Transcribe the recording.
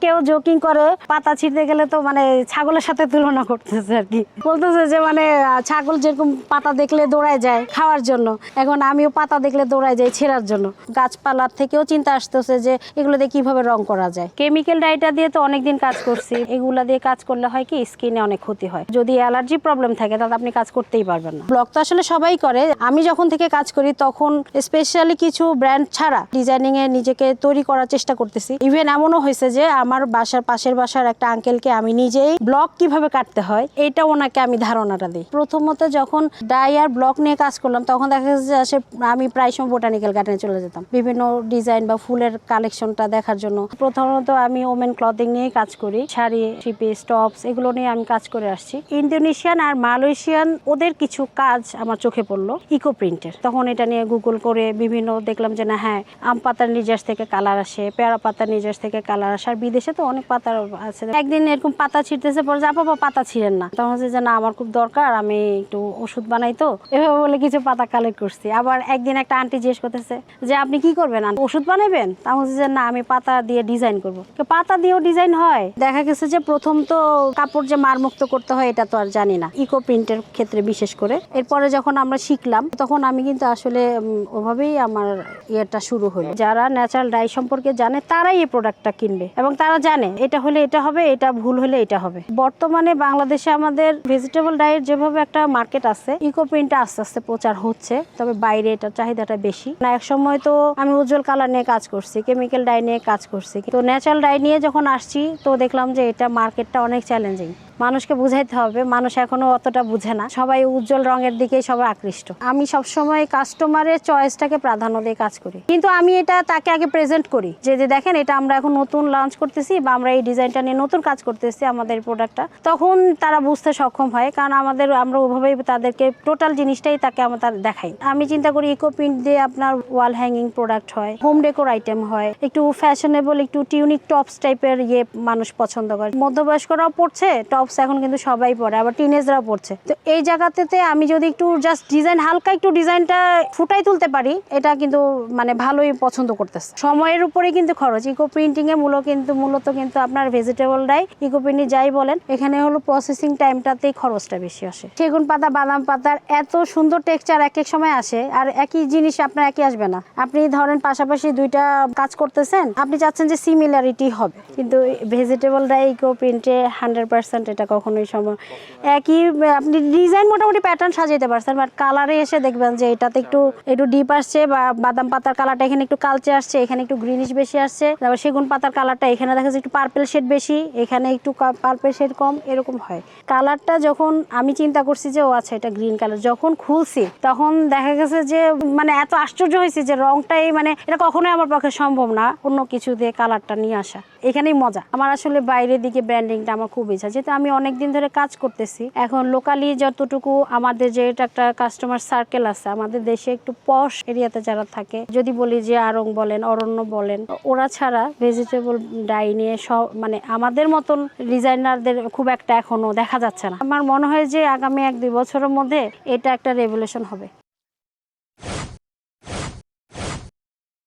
কেউ জোকিং করে পাতা ছিঁড়তে গেলে তো মানে ছাগলের সাথে তুলনা করতেছে আর কি, বলতেছে যে মানে ছাগল যেরকম পাতা দেখলে দৌড়ায় যায় খাওয়ার জন্য, এখন আমিও পাতা দেখলে দৌড়ায় যাই ছেঁড়ার জন্য। গাছপালার থেকেও চিন্তা আসতেছে যে এগুলো দিয়ে কিভাবে রং করা যায়। কেমিক্যাল ডাইটা দিয়ে তো অনেকদিন কাজ করছি, এগুলা দিয়ে কাজ করলে হয় কি স্কিনে অনেক ক্ষতি হয়। যদি অ্যালার্জি প্রবলেম থাকে তাহলে আপনি কাজ করতেই পারবেন না। ব্লগ তো আসলে সবাই করে, আমি যখন থেকে কাজ করি তখন স্পেশালি কিছু ব্র্যান্ড ছাড়া ডিজাইনিং এ নিজেকে তৈরি করার চেষ্টা করতেছি। ইভেন এমনও হয়েছে যে আমার বাসার পাশের বাসার একটা আঙ্কেলকে আমি নিজেই ব্লক কিভাবে কাটতে হয় এটা ওনাকে আমি ধারণাটা দিই। প্রথমত যখন ডাই আর ব্লক নিয়ে কাজ করলাম তখন দেখা যাচ্ছে আমি প্রায় সময় বোটানিক্যাল গার্ডেনে চলে যেতাম বিভিন্ন ডিজাইন বা ফুলের কালেকশনটা দেখার জন্য। প্রথমত আমি ওমেন ক্লথিং নিয়ে কাজ করি, শাড়ি, থ্রি পিস, টপস এগুলো নিয়ে আমি কাজ করে আসছি। ইন্দোনেশিয়ান আর মালয়েশিয়ান ওদের কিছু কাজ আমার চোখে পড়লো ইকো প্রিন্টের, তখন এটা নিয়ে গুগল করে বিভিন্ন দেখলাম যে না হ্যাঁ আম পাতার নির্যাস থেকে কালার আসে, পেয়ারা পাতার নির্যাস থেকে কালার আসে, আর বিদেশে তো অনেক পাতা আছে। একদিন এরকম পাতা ছিঁড়তেছে, পরে যে আপা পাতা ছিঁড়েন না, তখন হচ্ছে যে না আমার খুব দরকার, আমি একটু ওষুধ বানাই তো, এভাবে বলে কিছু পাতা কালেক্ট করছি। আবার একদিন একটা আন্টি জিজ্ঞেস করতেছে যে আপনি কি করবেন, ওষুধ বানাবেন? তখন হচ্ছে যে না আমি পাতা দিয়ে ডিজাইন করবো। পাতা দিয়েও ডিজাইন হয়? দেখা গেছে যে প্রথম তো কাপড় যে মারমুক্ত করতে হয় এটা তো আর জানি না, ইকো প্রিন্টের ক্ষেত্রে বিশেষ করে। এরপরে যখন আমরা শিখলাম তখন আমি কিন্তু আসলে ওভাবেই আমার ইয়েটা শুরু হলো। যারা ন্যাচারাল ডাই সম্পর্কে জানে তারাই এই প্রোডাক্টটা কিনবে এবং তারা জানে এটা হলে এটা হবে, এটা ভুল হলে এটা হবে। বর্তমানে বাংলাদেশে আমাদের ভেজিটেবল ডাইয়ের যেভাবে একটা মার্কেট আছে, ইকো প্রিন্টটা আস্তে আস্তে প্রচার হচ্ছে, তবে বাইরে এটা চাহিদাটা বেশি না। এক সময় তো আমি উজ্জ্বল কালার নিয়ে কাজ করছি, কেমিক্যাল ডাই নিয়ে কাজ করছি, তো ন্যাচারাল ডাই নিয়ে যখন আসছি তো দেখলাম যে এটা মার্কেটটা অনেক চ্যালেঞ্জিং। মানুষকে বুঝাইতে হবে, মানুষ এখনো অতটা বুঝে না, সবাই উজ্জ্বল রঙের দিকেই সবাই আকৃষ্ট। আমি সবসময় কাস্টমারের চয়েসটাকে প্রাধান্য দিয়ে কাজ করি, কিন্তু আমি এটা তাকে আগে প্রেজেন্ট করি যে দেখেন এটা আমরা এখন নতুন লঞ্চ করতেছি বা আমরা এই ডিজাইনটা নিয়ে নতুন কাজ করতেছি আমাদের প্রোডাক্টটা, তখন তারা বুঝতে সক্ষম হয়। কারণ আমরা ওভাবেই তাদেরকে টোটাল জিনিসটাই তাকে আমরা দেখাই। আমি চিন্তা করি ইকো প্রিন্ট দিয়ে আপনার ওয়াল হ্যাঙ্গিং প্রোডাক্ট হয়, হোম ডেকোর আইটেম হয়, একটু ফ্যাশনেবল একটু টিউনিক টপস টাইপের মানুষ পছন্দ করে। মধ্যবয়স্করাও পড়ছে টপস এখন কিন্তু সবাই পড়ে, আবার টিনেজরাও পড়ছে। তো এই জায়গাতে আমি যদি একটু জাস্ট ডিজাইন হালকা একটু ডিজাইনটা ফুটাই তুলতে পারি, এটা কিন্তু মানে ভালোই পছন্দ করতেছে। সময়ের উপরে কিন্তু খরচ। ইকো প্রিন্টিং এ মূলত কিন্তু আপনার ভেজিটেবল ডাই, ইকো প্রিন্টিং যাই বলেন, এখানে হলো প্রসেসিং টাইমটাতেই খরচটা বেশি আসে। সেগুন পাতা, বাদাম পাতার এত সুন্দর টেক্সচার এক এক সময় আসে, আর একই জিনিস আপনার একই আসবে না। আপনি ধরেন পাশাপাশি দুইটা কাজ করতেছেন, আপনি চাচ্ছেন যে সিমিলারিটি হবে, কিন্তু ভেজিটেবল ডাই ইকো প্রিন্টে 100% এটা কখনোই সম্ভব। একই আপনি ডিজাইন মোটামুটি প্যাটার্ন সাজাইতে পারছেন, বাট কালারে এসে দেখবেন যে এটাতে একটু ডিপ আসছে, বা বাদাম পাতার কালারটা এখানে একটু কালচে আসছে, এখানে একটু গ্রিনিশ বেশি আসছে। তারপর সেগুন পাতার কালারটা এখানে দেখা যাচ্ছে একটু পার্পেল শেড বেশি, এখানে একটু পার্পেল শেড কম, এরকম হয়। কালারটা যখন আমি চিন্তা করছি যে ও আচ্ছা এটা গ্রিন কালার, যখন খুলছি তখন দেখা গেছে যে মানে এত আশ্চর্য হয়েছে যে রংটাই মানে এটা কখনোই আমার পক্ষে সম্ভব না অন্য কিছু দিয়ে কালারটা নিয়ে আসা। এখানেই মজা। আমার আসলে বাইরের দিকে ব্র্যান্ডিংটা আমার খুব ইচ্ছা, যেহেতু আমি অনেকদিন ধরে কাজ করতেছি। এখন লোকালি যতটুকু আমাদের যে একটা কাস্টমার সার্কেল আছে, আমাদের দেশে একটু পশ এরিয়াতে যারা থাকে, যদি বলি যে আড়ং বলেন, অরণ্য বলেন, ওরা ছাড়া ভেজিটেবল ডাই নিয়ে সব মানে আমাদের মতন ডিজাইনারদের খুব একটা এখনো দেখা যাচ্ছে না। আমার মনে হয় যে আগামী 1-2 বছরের মধ্যে এটা একটা রেভলিউশন হবে।